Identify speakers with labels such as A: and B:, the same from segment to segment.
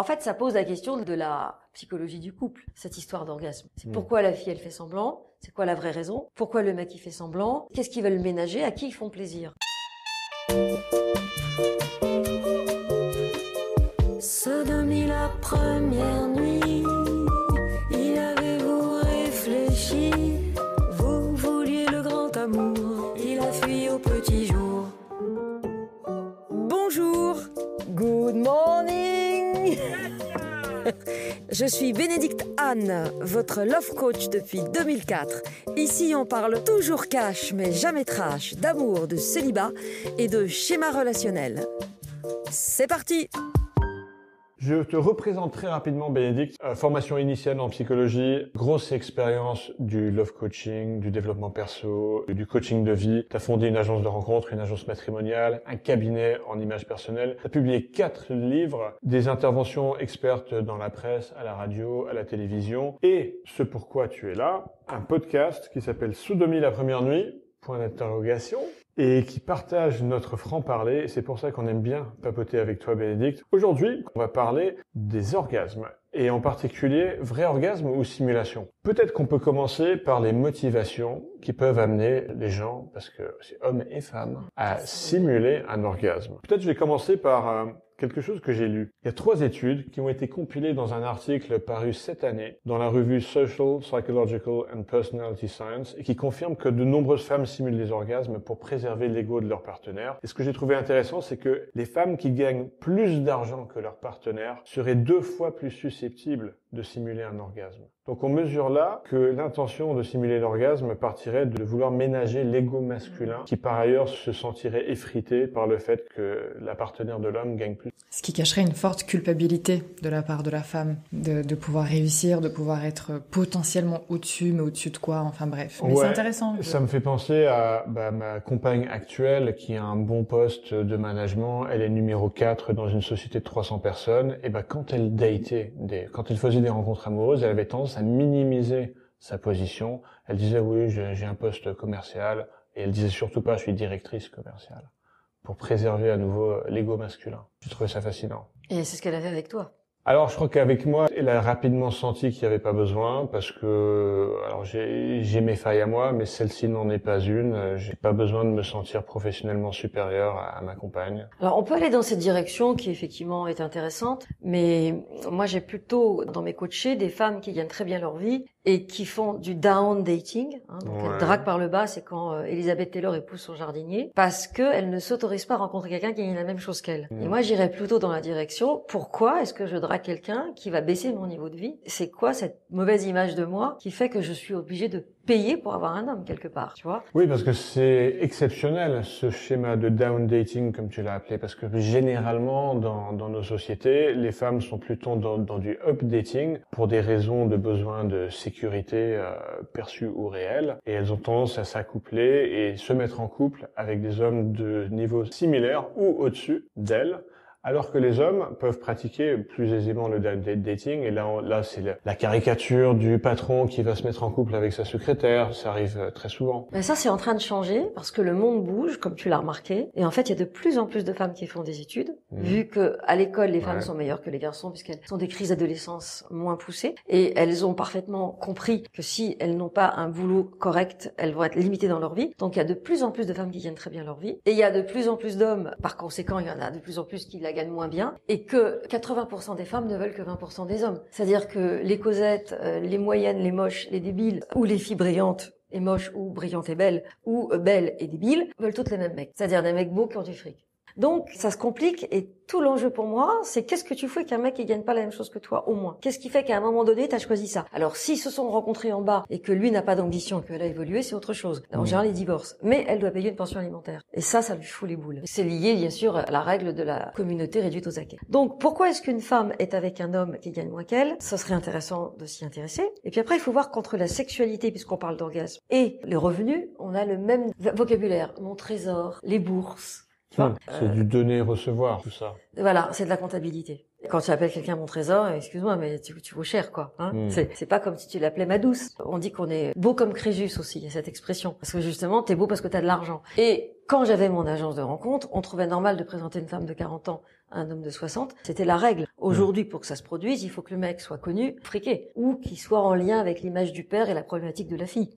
A: En fait, ça pose la question de la psychologie du couple, cette histoire d'orgasme. C'est pourquoi la fille, elle fait semblant, c'est quoi la vraie raison, pourquoi le mec, il fait semblant, qu'est-ce qu'ils veulent ménager, à qui ils font plaisir.
B: Sodomie la première nuit, y avez-vous réfléchi? Vous vouliez le grand amour, il a fui au petit jour. Bonjour, good morning. Je suis Bénédicte Anne, votre love coach depuis 2004. Ici, on parle toujours cash, mais jamais trash, d'amour, de célibat et de schéma relationnel. C'est parti!
C: Je te représente très rapidement, Bénédicte. Formation initiale en psychologie, grosse expérience du love coaching, du développement perso, du coaching de vie. Tu as fondé une agence de rencontres, une agence matrimoniale, un cabinet en images personnelles. Tu as publié 4 livres, des interventions expertes dans la presse, à la radio, à la télévision. Et ce pourquoi tu es là, un podcast qui s'appelle Sodomie la première nuit, point d'interrogation, et qui partage notre franc-parler. C'est pour ça qu'on aime bien papoter avec toi, Bénédicte. Aujourd'hui, on va parler des orgasmes, et en particulier, vrai orgasme ou simulation. Peut-être qu'on peut commencer par les motivations qui peuvent amener les gens, parce que c'est hommes et femmes, à simuler un orgasme. Peut-être je vais commencer par quelque chose que j'ai lu. Il y a 3 études qui ont été compilées dans un article paru cette année dans la revue Social, Psychological and Personality Science et qui confirment que de nombreuses femmes simulent les orgasmes pour préserver l'ego de leur partenaire. Et ce que j'ai trouvé intéressant, c'est que les femmes qui gagnent plus d'argent que leur partenaire seraient 2 fois plus susceptibles de simuler un orgasme. Donc on mesure là que l'intention de simuler l'orgasme partirait de vouloir ménager l'ego masculin qui par ailleurs se sentirait effrité par le fait que la partenaire de l'homme gagne plus.
D: Ce qui cacherait une forte culpabilité de la part de la femme, de pouvoir réussir, de pouvoir être potentiellement au-dessus, mais au-dessus de quoi, enfin bref. Mais ouais, c'est intéressant.
C: Ça me fait penser à ma compagne actuelle qui a un bon poste de management, elle est numéro 4 dans une société de 300 personnes, et quand elle datait, quand elle faisait des rencontres amoureuses, elle avait tendance à minimiser sa position. Elle disait oui, j'ai un poste commercial, et elle disait surtout pas je suis directrice commerciale, pour préserver à nouveau l'ego masculin. J'ai trouvé ça fascinant.
A: Et c'est ce qu'elle a fait avec toi.
C: Alors, je crois qu'avec moi, elle a rapidement senti qu'il n'y avait pas besoin parce que, alors j'ai mes failles à moi, mais celle-ci n'en est pas une. J'ai pas besoin de me sentir professionnellement supérieur à ma compagne.
A: Alors, on peut aller dans cette direction qui effectivement est intéressante, mais moi j'ai plutôt dans mes coachés des femmes qui gagnent très bien leur vie et qui font du down dating, donc elles draguent par le bas, c'est quand Elisabeth Taylor épouse son jardinier, parce qu'elle ne s'autorise pas à rencontrer quelqu'un qui gagne la même chose qu'elle. Et moi j'irais plutôt dans la direction, pourquoi est-ce que je drague quelqu'un qui va baisser mon niveau de vie? C'est quoi cette mauvaise image de moi qui fait que je suis obligée de payer pour avoir un homme quelque part, tu vois?
C: Oui, parce que c'est exceptionnel ce schéma de down dating comme tu l'as appelé, parce que généralement dans nos sociétés, les femmes sont plutôt dans du up dating pour des raisons de besoin de sécurité perçue ou réelle, et elles ont tendance à s'accoupler et se mettre en couple avec des hommes de niveau similaire ou au-dessus d'elles. Alors que les hommes peuvent pratiquer plus aisément le down dating, et là c'est la caricature du patron qui va se mettre en couple avec sa secrétaire, ça arrive très souvent.
A: Mais ça c'est en train de changer parce que le monde bouge, comme tu l'as remarqué, et en fait il y a de plus en plus de femmes qui font des études, vu que à l'école les femmes sont meilleures que les garçons puisqu'elles ont des crises d'adolescence moins poussées, et elles ont parfaitement compris que si elles n'ont pas un boulot correct, elles vont être limitées dans leur vie. Donc il y a de plus en plus de femmes qui gagnent très bien leur vie, et il y a de plus en plus d'hommes, par conséquent il y en a de plus en plus qui la gagnent moins bien, et que 80% des femmes ne veulent que 20% des hommes. C'est-à-dire que les Cosettes, les moyennes, les moches, les débiles, ou les filles brillantes et moches, ou brillantes et belles, ou belles et débiles, veulent toutes les mêmes mecs. C'est-à-dire des mecs beaux qui ont du fric. Donc, ça se complique, et tout l'enjeu pour moi, c'est qu'est-ce que tu fais qu'un mec qui gagne pas la même chose que toi, au moins? Qu'est-ce qui fait qu'à un moment donné, t'as choisi ça? Alors, s'ils se sont rencontrés en bas, et que lui n'a pas d'ambition, qu'elle a évolué, c'est autre chose. En général, il divorce. Mais elle doit payer une pension alimentaire. Et ça lui fout les boules. C'est lié, bien sûr, à la règle de la communauté réduite aux acquêts. Donc, pourquoi est-ce qu'une femme est avec un homme qui gagne moins qu'elle? Ça serait intéressant de s'y intéresser. Et puis après, il faut voir qu'entre la sexualité, puisqu'on parle d'orgasme, et les revenus, on a le même vocabulaire. Mon trésor, les bourses.
C: C'est du donner-recevoir, tout ça.
A: Voilà, c'est de la comptabilité. Quand tu appelles quelqu'un mon trésor, excuse-moi, mais tu vaux cher, quoi. C'est pas comme si tu l'appelais ma douce. On dit qu'on est beau comme Crésus aussi, il y a cette expression. Parce que justement, t'es beau parce que t'as de l'argent. Et quand j'avais mon agence de rencontre, on trouvait normal de présenter une femme de 40 ans à un homme de 60. C'était la règle. Aujourd'hui, pour que ça se produise, il faut que le mec soit connu, friqué, ou qu'il soit en lien avec l'image du père et la problématique de la fille.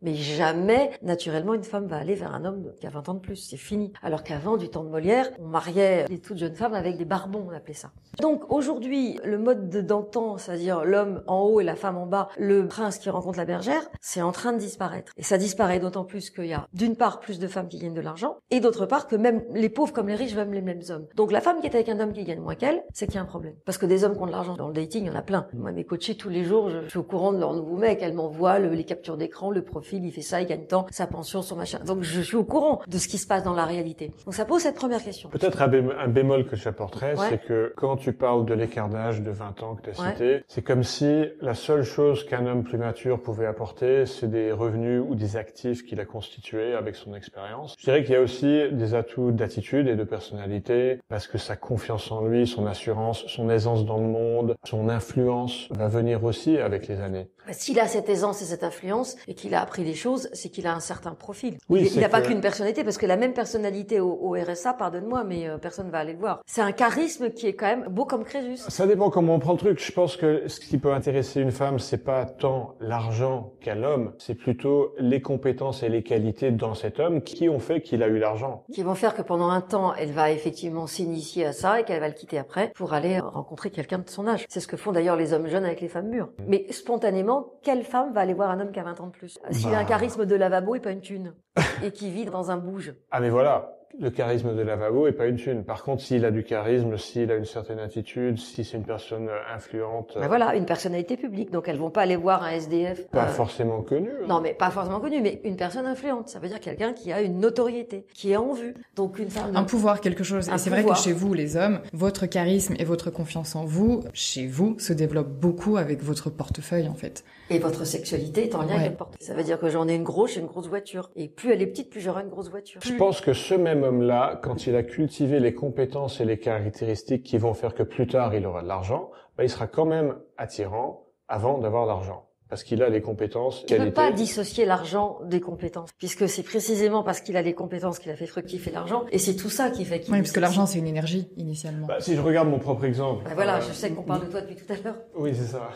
A: Mais jamais, naturellement, une femme va aller vers un homme qui a 20 ans de plus. C'est fini. Alors qu'avant, du temps de Molière, on mariait les toutes jeunes femmes avec des barbons, on appelait ça. Donc aujourd'hui, le mode d'antan, c'est-à-dire l'homme en haut et la femme en bas, le prince qui rencontre la bergère, c'est en train de disparaître. Et ça disparaît d'autant plus qu'il y a, d'une part, plus de femmes qui gagnent de l'argent, et d'autre part, que même les pauvres comme les riches veulent les mêmes hommes. Donc la femme qui est avec un homme qui gagne moins qu'elle, c'est qu'il y a un problème. Parce que des hommes qui ont de l'argent dans le dating, il y en a plein. Moi, mes coachés, tous les jours, je suis au courant de leur nouveau mec. Elles m'envoient les captures d'écran, le profil, il fait ça, il gagne tant, sa pension, son machin. Donc je suis au courant de ce qui se passe dans la réalité. Donc ça pose cette première question.
C: Peut-être un bémol que j'apporterais, c'est que quand tu parles de l'écart d'âge de 20 ans que tu as cité, c'est comme si la seule chose qu'un homme plus mature pouvait apporter, c'est des revenus ou des actifs qu'il a constitués avec son expérience. Je dirais qu'il y a aussi des atouts d'attitude et de personnalité, parce que sa confiance en lui, son assurance, son aisance dans le monde, son influence va venir aussi avec les années.
A: S'il a cette aisance et cette influence et qu'il a appris des choses, c'est qu'il a un certain profil.
C: Oui,
A: il n'a pas qu'une personnalité, parce que la même personnalité au RSA, pardonne-moi, mais personne va aller le voir. C'est un charisme qui est quand même beau comme Crésus.
C: Ça dépend comment on prend le truc. Je pense que ce qui peut intéresser une femme, c'est pas tant l'argent qu'à l'homme, c'est plutôt les compétences et les qualités dans cet homme qui ont fait qu'il a eu l'argent.
A: Qui vont faire que pendant un temps, elle va effectivement s'initier à ça et qu'elle va le quitter après pour aller rencontrer quelqu'un de son âge. C'est ce que font d'ailleurs les hommes jeunes avec les femmes mûres. Mais spontanément, quelle femme va aller voir un homme qui a 20 ans de plus? S'il a un charisme de lavabo et pas une thune, et qui vit dans un bouge.
C: Ah mais voilà, le charisme de lavabo est pas une thune. Par contre, s'il a du charisme, s'il a une certaine attitude, si c'est une personne influente...
A: Ben voilà, une personnalité publique. Donc elles vont pas aller voir un SDF...
C: Pas forcément connu. Hein.
A: Non, mais pas forcément connu, mais une personne influente. Ça veut dire quelqu'un qui a une notoriété, qui est en vue. Donc une femme...
D: Un pouvoir, quelque chose. Et c'est vrai que chez vous, les hommes, votre charisme et votre confiance en vous, chez vous, se développe beaucoup avec votre portefeuille, en fait.
A: Et votre sexualité est en lien avec le portefeuille. Ça veut dire que j'en ai une grosse, j'ai une grosse voiture. Et plus elle est petite, plus j'aurai une grosse voiture.
C: Je pense que ce même homme-là, quand il a cultivé les compétences et les caractéristiques qui vont faire que plus tard il aura de l'argent, il sera quand même attirant avant d'avoir l'argent. Parce qu'il a les compétences,
A: qualités. On ne peut pas dissocier l'argent des compétences, puisque c'est précisément parce qu'il a les compétences qu'il a fait fructifier l'argent, et c'est tout ça qui fait qu'il...
D: Oui, parce que l'argent, c'est une énergie, initialement.
C: Si je regarde mon propre exemple...
A: voilà, je sais qu'on parle de toi depuis tout à l'heure.
C: Oui, c'est ça.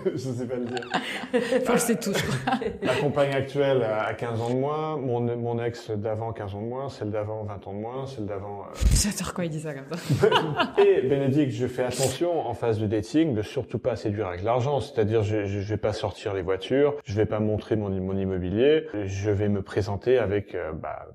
C: je sais pas le dire.
D: Faut le sait tout, je crois.
C: Ma compagne actuelle a 15 ans de moins, mon ex d'avant 15 ans de moins, celle d'avant 20 ans de moins, celle d'avant...
D: J'adore quand il dit ça comme ça.
C: Et Bénédicte, je fais attention en phase de dating de surtout pas séduire avec l'argent, c'est-à-dire je vais pas sortir les voitures, je vais pas montrer mon immobilier, je vais me présenter avec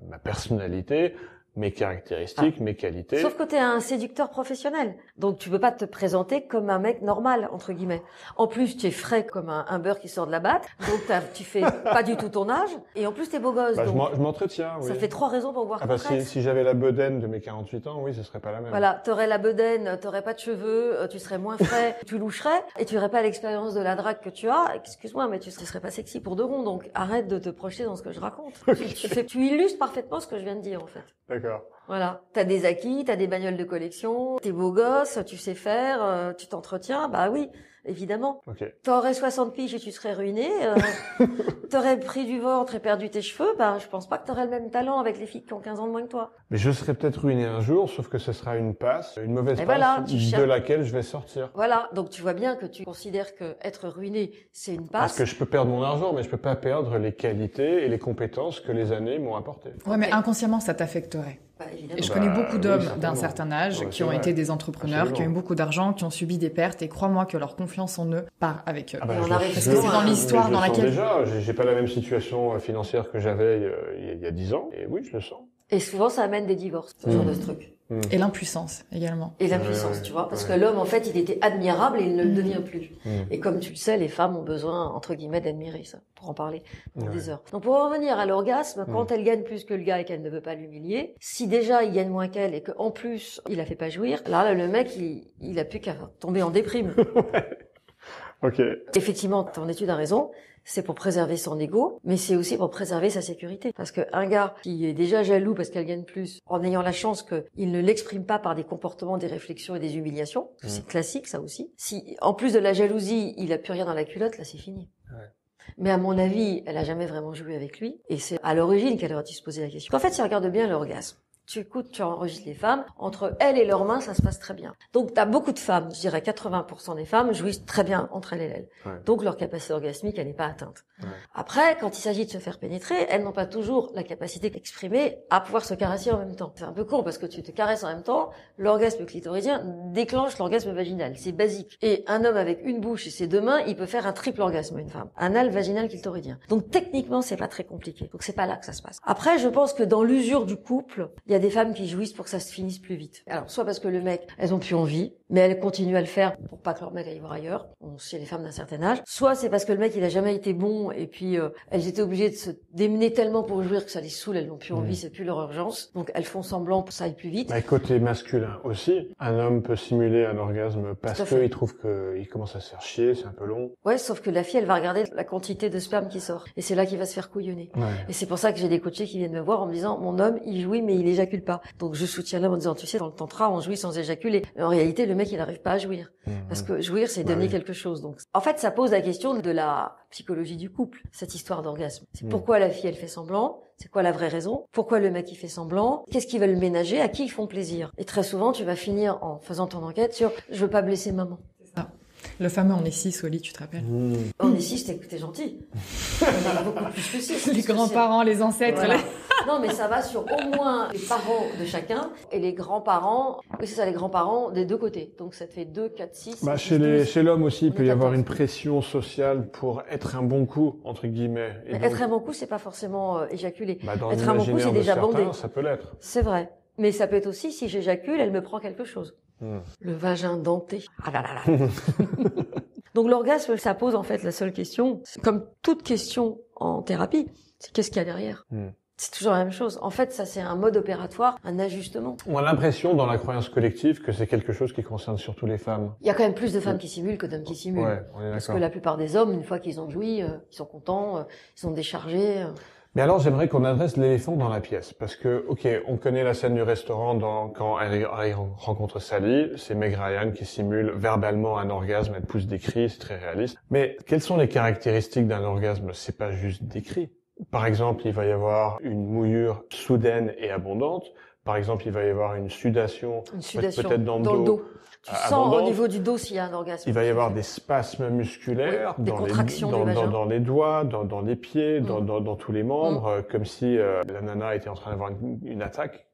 C: ma personnalité, mes caractéristiques, mes qualités.
A: Sauf que t'es un séducteur professionnel. Donc tu peux pas te présenter comme un mec normal, entre guillemets. En plus, tu es frais comme un beurre qui sort de la batte. Donc tu fais pas du tout ton âge. Et en plus, t'es beau gosse. Donc
C: je m'entretiens, oui.
A: Ça fait 3 raisons pour voir ton
C: si j'avais la bedaine de mes 48 ans, oui, ce serait pas la même.
A: Voilà, t'aurais la bedaine, t'aurais pas de cheveux, tu serais moins frais, tu loucherais, et tu aurais pas l'expérience de la drague que tu as. Excuse-moi, mais tu serais pas sexy pour 2 ronds. Donc arrête de te projeter dans ce que je raconte. Okay. Tu illustres parfaitement ce que je viens de dire, en fait.
C: D'accord.
A: Voilà. T'as des acquis, t'as des bagnoles de collection, t'es beau gosse, tu sais faire, tu t'entretiens, bah oui, évidemment.
C: Okay.
A: T'aurais 60 piges et tu serais ruiné, t'aurais pris du ventre et perdu tes cheveux, bah je pense pas que t'aurais le même talent avec les filles qui ont 15 ans de moins que toi.
C: Mais je serais peut-être ruiné un jour, sauf que ce sera une mauvaise passe de laquelle je vais sortir.
A: Voilà, donc tu vois bien que tu considères que être ruiné, c'est une passe.
C: Parce que je peux perdre mon argent, mais je peux pas perdre les qualités et les compétences que les années m'ont apportées.
D: Ouais, mais inconsciemment, ça t'affecterait. Et je connais beaucoup d'hommes d'un certain âge qui ont été des entrepreneurs, qui ont eu beaucoup d'argent, qui ont subi des pertes, et crois-moi que leur confiance en eux part avec eux.
A: Parce
D: que c'est dans l'histoire dans laquelle...
C: Déjà, j'ai pas la même situation financière que j'avais il y a 10 ans, et oui, je le sens.
A: Et souvent, ça amène des divorces, ce genre de truc.
D: Et l'impuissance également.
A: Et l'impuissance, tu vois, parce que l'homme, en fait, il était admirable et il ne le devient plus. Et comme tu le sais, les femmes ont besoin, entre guillemets, d'admirer ça, pour en parler pour des heures. Donc pour revenir à l'orgasme, quand elle gagne plus que le gars et qu'elle ne veut pas l'humilier, si déjà il gagne moins qu'elle et qu'en plus il la fait pas jouir, là le mec, il a plus qu'à tomber en déprime.
C: Ok.
A: Effectivement, ton étude a raison. C'est pour préserver son ego, mais c'est aussi pour préserver sa sécurité. Parce qu'un gars qui est déjà jaloux parce qu'elle gagne plus, en ayant la chance qu'il ne l'exprime pas par des comportements, des réflexions et des humiliations, c'est classique ça aussi. Si, en plus de la jalousie, il a plus rien dans la culotte, là c'est fini.
C: Ouais.
A: Mais à mon avis, elle a jamais vraiment joué avec lui. Et c'est à l'origine qu'elle aurait dû se poser la question. En fait, si on regarde bien l'orgasme, tu enregistres les femmes, entre elles et leurs mains, ça se passe très bien. Donc, t'as beaucoup de femmes, je dirais 80% des femmes jouissent très bien entre elles et elles. Ouais. Donc, leur capacité orgasmique, elle n'est pas atteinte. Ouais. Après, quand il s'agit de se faire pénétrer, elles n'ont pas toujours la capacité exprimée à pouvoir se caresser en même temps. C'est un peu con parce que tu te caresses en même temps, l'orgasme clitoridien déclenche l'orgasme vaginal. C'est basique. Et un homme avec une bouche et ses deux mains, il peut faire un triple orgasme à une femme. Anal, vaginal, clitoridien. Donc, techniquement, c'est pas très compliqué. Donc, c'est pas là que ça se passe. Après, je pense que dans l'usure du couple, il y a des femmes qui jouissent pour que ça se finisse plus vite. Alors, soit parce que le mec, elles ont plus envie, mais elles continuent à le faire pour pas que leur mec aille voir ailleurs, chez les femmes d'un certain âge. Soit c'est parce que le mec, il a jamais été bon, et puis elles étaient obligées de se démener tellement pour jouir que ça les saoule, elles n'ont plus envie, c'est plus leur urgence. Donc elles font semblant pour que ça aille plus vite.
C: Mais côté masculin aussi, un homme peut simuler un orgasme parce qu'il trouve qu'il commence à se faire chier, c'est un peu long.
A: Ouais, sauf que la fille, elle va regarder la quantité de sperme qui sort. Et c'est là qu'il va se faire couillonner. Ouais. Et c'est pour ça que j'ai des coachés qui viennent me voir en me disant, mon homme, il jouit, mais il éjacule pas. Donc je soutiens l'homme en disant, tu sais, dans le tantra, on jouit sans éjaculer. Mais en réalité, le mec, il n'arrive pas à jouir. Parce que jouir, c'est donner quelque chose. Donc, en fait, ça pose la question de la psychologie du couple, cette histoire d'orgasme. C'est pourquoi la fille, elle fait semblant. C'est quoi la vraie raison? Pourquoi le mec, il fait semblant? Qu'est-ce qu'ils veulent ménager? À qui ils font plaisir? Et très souvent, tu vas finir en faisant ton enquête sur, je veux pas blesser maman.
D: C'est ça. Le fameux on est 6 au lit, tu te rappelles?
A: On est 6, t'es gentil. On est beaucoup plus que 6.
D: Les grands-parents, les ancêtres.
A: Voilà. Non, mais ça va sur au moins les parents de chacun et les grands-parents. Oui, c'est ça, les grands-parents des deux côtés. Donc ça te fait 2, 4, 6.
C: Bah, chez l'homme aussi, il peut y avoir une pression sociale pour être un bon coup, entre guillemets.
A: Et donc, être un bon coup, c'est pas forcément éjaculer.
C: Bah, dans
A: être un bon coup, c'est déjà bandé.
C: Ça peut l'être.
A: C'est vrai. Mais ça peut être aussi, si j'éjacule, elle me prend quelque chose. Le vagin denté. Ah là là là. Donc l'orgasme, ça pose en fait la seule question, comme toute question en thérapie, c'est qu'est-ce qu'il y a derrière. C'est toujours la même chose. En fait, ça c'est un mode opératoire, un ajustement.
C: On a l'impression dans la croyance collective que c'est quelque chose qui concerne surtout les femmes.
A: Il y a quand même plus de femmes qui simulent que d'hommes qui simulent.
C: Ouais, on est d'accord.
A: Parce que la plupart des hommes, une fois qu'ils ont joui, ils sont contents, ils sont déchargés.
C: Mais alors, j'aimerais qu'on adresse l'éléphant dans la pièce. Parce que, ok, on connaît la scène du restaurant quand Harry rencontre Sally. C'est Meg Ryan qui simule verbalement un orgasme, elle pousse des cris, c'est très réaliste. Mais quelles sont les caractéristiques d'un orgasme? C'est pas juste des cris. Par exemple, il va y avoir une mouillure soudaine et abondante. Par exemple, il va y avoir une sudation peut-être dans le dos.
A: Tu sens au niveau du dos s'il y a un orgasme.
C: Il va y avoir des spasmes musculaires,
A: des contractions
C: dans les doigts, dans les pieds, dans tous les membres, comme si la nana était en train d'avoir une attaque,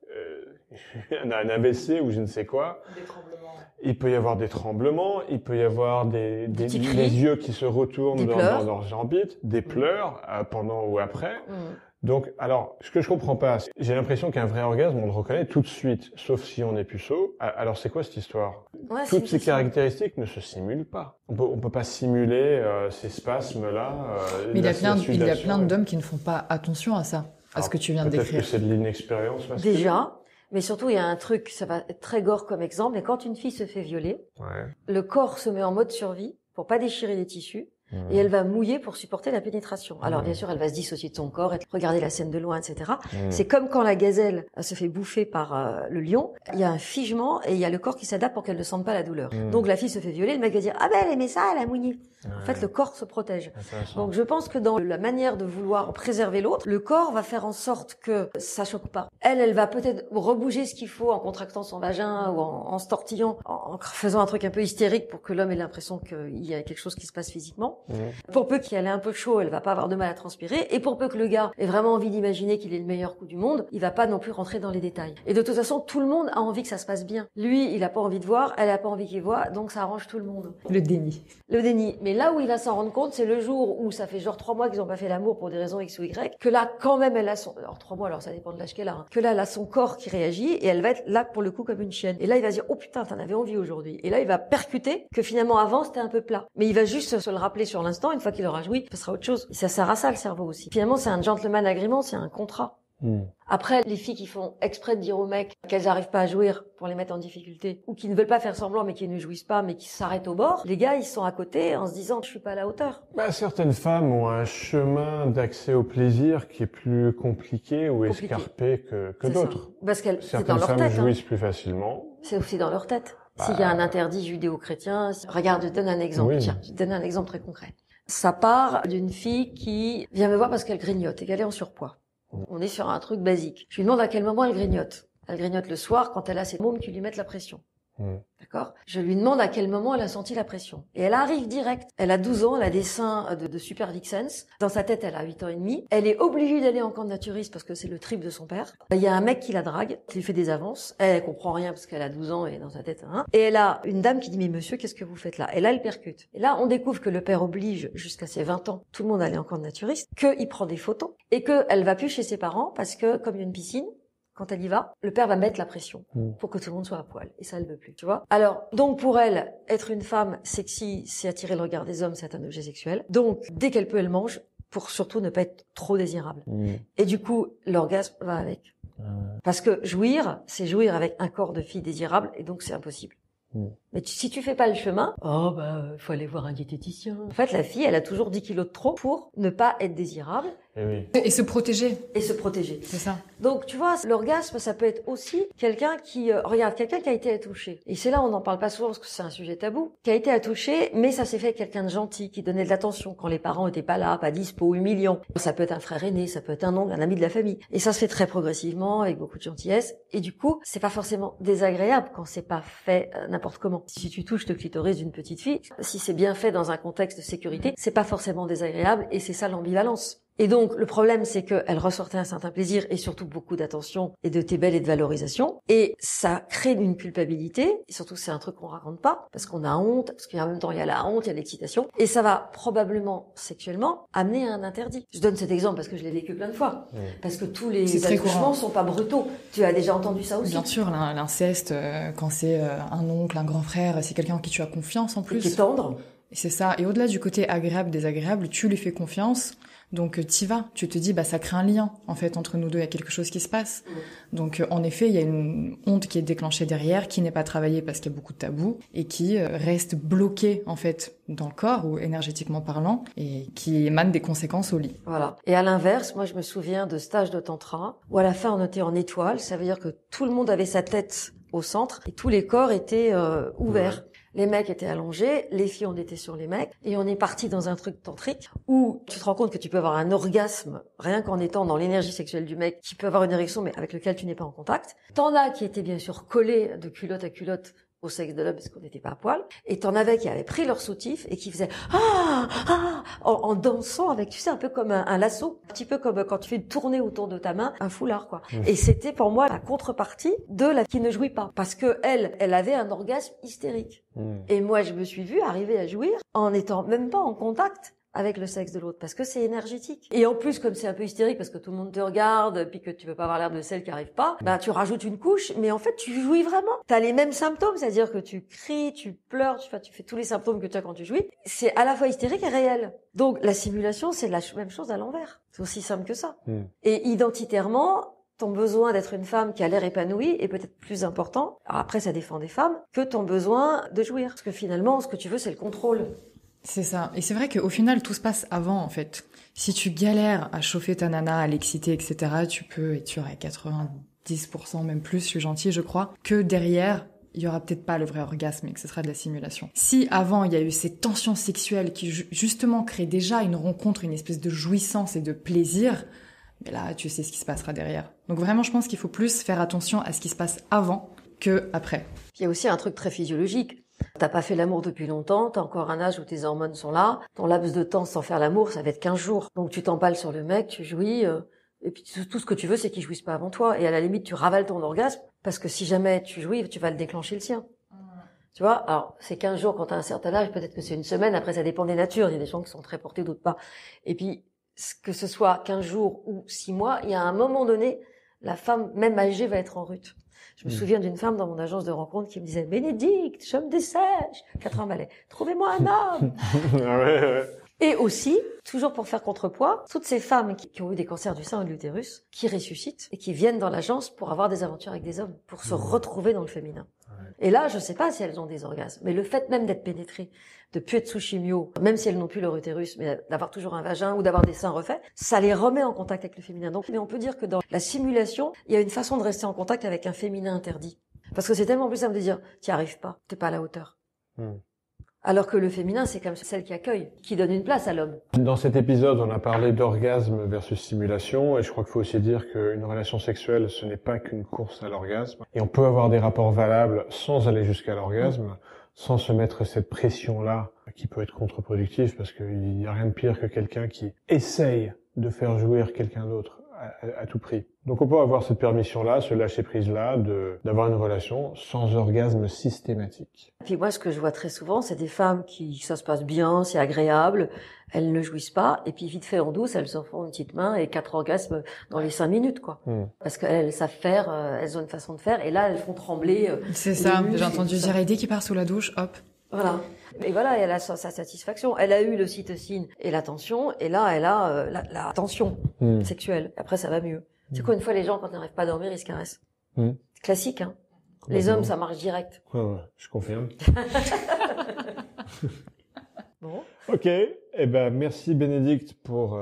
C: un AVC ou je ne sais quoi.
D: Des tremblements.
C: Il peut y avoir des tremblements, il peut y avoir des yeux qui se retournent dans leurs orbites, des pleurs pendant ou après. Donc, alors, ce que je comprends pas, j'ai l'impression qu'un vrai orgasme, on le reconnaît tout de suite, sauf si on est puceau. Alors, c'est quoi cette histoire? Toutes ces caractéristiques ne se simulent pas. On peut pas simuler ces spasmes-là.
D: Mais il y a plein d'hommes qui ne font pas attention à ça, à ce que tu viens de décrire.
C: Peut-être que c'est de l'inexpérience masculine.
A: Déjà. Mais surtout, il y a un truc, ça va être très gore comme exemple, mais quand une fille se fait violer, le corps se met en mode survie pour pas déchirer les tissus. Et elle va mouiller pour supporter la pénétration. Alors bien sûr, elle va se dissocier de son corps, regarder la scène de loin, etc. C'est comme quand la gazelle se fait bouffer par le lion. Il y a un figement et il y a le corps qui s'adapte pour qu'elle ne sente pas la douleur. Donc la fille se fait violer, le mec va dire « Ah ben elle aimait ça, elle a mouillé ». En fait, le corps se protège. Donc je pense que dans la manière de vouloir préserver l'autre, le corps va faire en sorte que ça choque pas. Elle va peut-être rebouger ce qu'il faut en contractant son vagin ou en se tortillant, en faisant un truc un peu hystérique pour que l'homme ait l'impression qu'il y a quelque chose qui se passe physiquement. Pour peu qu'elle ait un peu chaud, elle va pas avoir de mal à transpirer. Et pour peu que le gars ait vraiment envie d'imaginer qu'il est le meilleur coup du monde, il va pas non plus rentrer dans les détails. Et de toute façon, tout le monde a envie que ça se passe bien. Lui, il a pas envie de voir, elle a pas envie qu'il voit, donc ça arrange tout le monde.
D: Le déni.
A: Le déni. Mais là où il va s'en rendre compte, c'est le jour où ça fait genre 3 mois qu'ils ont pas fait l'amour pour des raisons X ou Y, que là, quand même, elle a son... Alors 3 mois, alors ça dépend de l'âge qu'elle a. Hein. Que là, elle a son corps qui réagit et elle va être là pour le coup comme une chienne. Et là, il va se dire, oh putain, t'en avais envie aujourd'hui. Et là, il va percuter que finalement, avant, c'était un peu plat. Mais il va juste se le rappeler sur l'instant, une fois qu'il aura joui, ce sera autre chose. Et ça sert à ça, le cerveau aussi. Finalement, c'est un gentleman agreement, c'est un contrat. Après, les filles qui font exprès de dire aux mecs qu'elles n'arrivent pas à jouir pour les mettre en difficulté, ou qui ne veulent pas faire semblant mais qui ne jouissent pas, mais qui s'arrêtent au bord, les gars, ils sont à côté en se disant « je suis pas à la hauteur ».
C: Certaines femmes ont un chemin d'accès au plaisir qui est plus compliqué ou escarpé que d'autres.
A: Parce qu'elles, c'est
C: Certaines
A: dans leur
C: femmes
A: tête.
C: jouissent plus facilement.
A: C'est aussi dans leur tête. S'il y a un interdit judéo-chrétien, regarde, je te donne un exemple.
C: Oui.
A: Tiens, je te donne un exemple très concret. Ça part d'une fille qui vient me voir parce qu'elle grignote et qu'elle est en surpoids. On est sur un truc basique. Je lui demande à quel moment elle grignote. Elle grignote le soir quand elle a ses mômes qui lui mettent la pression. D'accord? Je lui demande à quel moment elle a senti la pression. Et elle arrive direct. Elle a 12 ans, elle a des seins de super vixens. Dans sa tête, elle a 8 ans et demi. Elle est obligée d'aller en camp de naturiste parce que c'est le trip de son père. Il y a un mec qui la drague, qui lui fait des avances. Elle comprend rien parce qu'elle a 12 ans et dans sa tête, hein. Et elle a une dame qui dit, mais monsieur, qu'est-ce que vous faites là? Et là, elle percute. Et là, on découvre que le père oblige jusqu'à ses 20 ans tout le monde à aller en camp de naturiste, qu'il prend des photos et qu'elle va plus chez ses parents parce que, comme il y a une piscine, quand elle y va, le père va mettre la pression pour que tout le monde soit à poil. Et ça, elle veut plus, tu vois. Alors, donc pour elle, être une femme sexy, c'est attirer le regard des hommes, c'est un objet sexuel. Donc, dès qu'elle peut, elle mange pour surtout ne pas être trop désirable. Et du coup, l'orgasme va avec. Parce que jouir, c'est jouir avec un corps de fille désirable et donc c'est impossible. Mais si tu fais pas le chemin, faut aller voir un diététicien. En fait, la fille, elle a toujours 10 kilos de trop pour ne pas être désirable.
D: Et se protéger.
A: Et se protéger.
D: C'est ça.
A: Donc, tu vois, l'orgasme, ça peut être aussi quelqu'un qui, regarde, quelqu'un qui a été attouché. Et c'est là, on n'en parle pas souvent parce que c'est un sujet tabou. Qui a été attouché, mais ça s'est fait avec quelqu'un de gentil, qui donnait de l'attention quand les parents étaient pas là, pas dispo, humiliant. Ça peut être un frère aîné, ça peut être un oncle, un ami de la famille. Et ça se fait très progressivement, avec beaucoup de gentillesse. Et du coup, c'est pas forcément désagréable quand c'est pas fait n'importe comment. Si tu touches le clitoris d'une petite fille, si c'est bien fait dans un contexte de sécurité, c'est pas forcément désagréable et c'est ça l'ambivalence. Et donc, le problème, c'est qu'elle ressortait un certain plaisir et surtout beaucoup d'attention et de tébelle et de valorisation. Et ça crée une culpabilité. Et surtout, c'est un truc qu'on raconte pas parce qu'on a honte, parce qu'en même temps, il y a la honte, il y a l'excitation. Et ça va probablement, sexuellement, amener à un interdit. Je donne cet exemple parce que je l'ai vécu plein de fois. Parce que tous les accouchements sont pas brutaux. Tu as déjà entendu ça aussi?
D: Bien sûr, l'inceste, quand c'est un oncle, un grand frère, c'est quelqu'un en qui tu as confiance en plus.
A: Et qui est tendre.
D: Et c'est ça. Et au-delà du côté agréable, désagréable, tu lui fais confiance. Donc t'y vas, tu te dis ça crée un lien en fait entre nous deux, il y a quelque chose qui se passe. Donc en effet, il y a une honte qui est déclenchée derrière, qui n'est pas travaillée parce qu'il y a beaucoup de tabous et qui reste bloquée en fait dans le corps ou énergétiquement parlant et qui émane des conséquences au lit.
A: Voilà. Et à l'inverse, moi je me souviens de stages de tantra où à la fin on était en étoile, ça veut dire que tout le monde avait sa tête au centre et tous les corps étaient ouverts. Les mecs étaient allongés, les filles on était sur les mecs et on est parti dans un truc tantrique où tu te rends compte que tu peux avoir un orgasme rien qu'en étant dans l'énergie sexuelle du mec qui peut avoir une érection mais avec lequel tu n'es pas en contact. T'en as qui étaient bien sûr collés de culotte à culotte au sexe de l'homme parce qu'on n'était pas à poil, et t'en avais qui avaient pris leur soutif et qui faisaient en dansant avec, tu sais, un peu comme un lasso, un petit peu comme quand tu fais une tournée autour de ta main, un foulard quoi. Et c'était pour moi la contrepartie de la qui ne jouit pas, parce que elle avait un orgasme hystérique. Et moi je me suis vue arriver à jouir en étant même pas en contact avec le sexe de l'autre, parce que c'est énergétique. Et en plus, comme c'est un peu hystérique, parce que tout le monde te regarde, puis que tu veux pas avoir l'air de celle qui arrive pas, tu rajoutes une couche, mais en fait, tu jouis vraiment. T'as les mêmes symptômes, c'est-à-dire que tu cries, tu pleures, tu fais tous les symptômes que tu as quand tu jouis. C'est à la fois hystérique et réel. Donc, la simulation, c'est la même chose à l'envers. C'est aussi simple que ça. Et identitairement, ton besoin d'être une femme qui a l'air épanouie est peut-être plus important, alors après, ça dépend des femmes, que ton besoin de jouir. Parce que finalement, ce que tu veux, c'est le contrôle.
D: C'est ça. Et c'est vrai qu'au final, tout se passe avant, en fait. Si tu galères à chauffer ta nana, à l'exciter, etc., tu peux, et tu aurais 90%, même plus, je suis gentille, je crois, que derrière, il y aura peut-être pas le vrai orgasme et que ce sera de la simulation. Si avant, il y a eu ces tensions sexuelles qui, justement, créent déjà une rencontre, une espèce de jouissance et de plaisir, mais là, tu sais ce qui se passera derrière. Donc vraiment, je pense qu'il faut plus faire attention à ce qui se passe avant que après.
A: Il y a aussi un truc très physiologique. T'as pas fait l'amour depuis longtemps, t'as encore un âge où tes hormones sont là, ton laps de temps sans faire l'amour, ça va être 15 jours. Donc tu t'empales sur le mec, tu jouis, et puis tout ce que tu veux, c'est qu'il jouisse pas avant toi. Et à la limite, tu ravales ton orgasme, parce que si jamais tu jouis, tu vas le déclencher le sien. Tu vois, alors c'est 15 jours quand t'as un certain âge, peut-être que c'est une semaine, après ça dépend des natures, il y a des gens qui sont très portés, d'autres pas. Et puis, que ce soit 15 jours ou 6 mois, il y a un moment donné, la femme, même âgée, va être en rut. Je me souviens d'une femme dans mon agence de rencontre qui me disait « Bénédicte, je me dessèche !» 80 balais. « Trouvez-moi un homme !» Et aussi, toujours pour faire contrepoids, toutes ces femmes qui ont eu des cancers du sein ou de l'utérus, qui ressuscitent et qui viennent dans l'agence pour avoir des aventures avec des hommes, pour se retrouver dans le féminin. Et là, je sais pas si elles ont des orgasmes, mais le fait même d'être pénétrées, de plus être sous chimio, même si elles n'ont plus leur utérus, mais d'avoir toujours un vagin ou d'avoir des seins refaits, ça les remet en contact avec le féminin. Donc, mais on peut dire que dans la simulation, il y a une façon de rester en contact avec un féminin interdit. Parce que c'est tellement plus simple de dire, t'y arrives pas, t'es pas à la hauteur. Alors que le féminin, c'est comme celle qui accueille, qui donne une place à l'homme.
C: Dans cet épisode, on a parlé d'orgasme versus stimulation, et je crois qu'il faut aussi dire qu'une relation sexuelle, ce n'est pas qu'une course à l'orgasme. Et on peut avoir des rapports valables sans aller jusqu'à l'orgasme, sans se mettre cette pression-là, qui peut être contre-productive, parce qu'il n'y a rien de pire que quelqu'un qui essaye de faire jouir quelqu'un d'autre à tout prix. Donc on peut avoir cette permission-là, ce lâcher-prise-là, d'avoir une relation sans orgasme systématique.
A: Puis moi, ce que je vois très souvent, c'est des femmes ça se passe bien, c'est agréable, elles ne jouissent pas, et puis vite fait en douce, elles s'en font une petite main et 4 orgasmes dans les 5 minutes, quoi. Parce qu'elles savent faire, elles ont une façon de faire, et là, elles font trembler.
D: C'est ça, j'ai entendu dire, et dès qu'il part sous la douche, hop.
A: Voilà. Et voilà, elle a sa satisfaction. Elle a eu l'ocytocine et la tension, et là, elle a la tension sexuelle. Après, ça va mieux. C'est quoi, une fois, les gens, quand ils n'arrivent pas à dormir, ils se caressent. C'est classique, hein. Les hommes, ça marche direct.
C: Ouais, je confirme.
A: Bon.
C: Ok. Eh ben, merci Bénédicte pour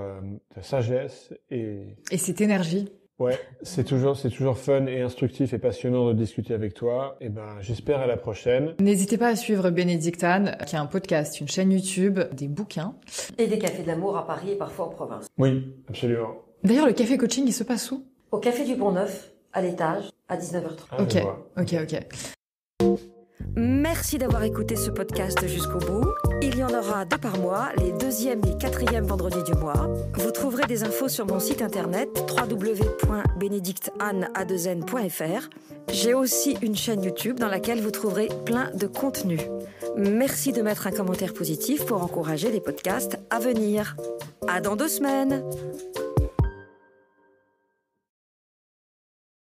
C: ta sagesse et
D: cette énergie.
C: Ouais, c'est toujours fun et instructif et passionnant de discuter avec toi. Et ben, j'espère à la prochaine.
D: N'hésitez pas à suivre Bénédicte Anne, qui a un podcast, une chaîne YouTube, des bouquins.
A: Et des cafés de l'amour à Paris et parfois en province.
C: Oui, absolument.
D: D'ailleurs, le café coaching, il se passe où?
A: Au Café du Pont-Neuf, à l'étage, à 19h30.
D: Ok.
B: Merci d'avoir écouté ce podcast jusqu'au bout. Il y en aura 2 par mois, les 2e et 4e vendredis du mois. Vous trouverez des infos sur mon site internet www.benedictanne.fr. J'ai aussi une chaîne YouTube dans laquelle vous trouverez plein de contenus. Merci de mettre un commentaire positif pour encourager les podcasts à venir. À dans 2 semaines.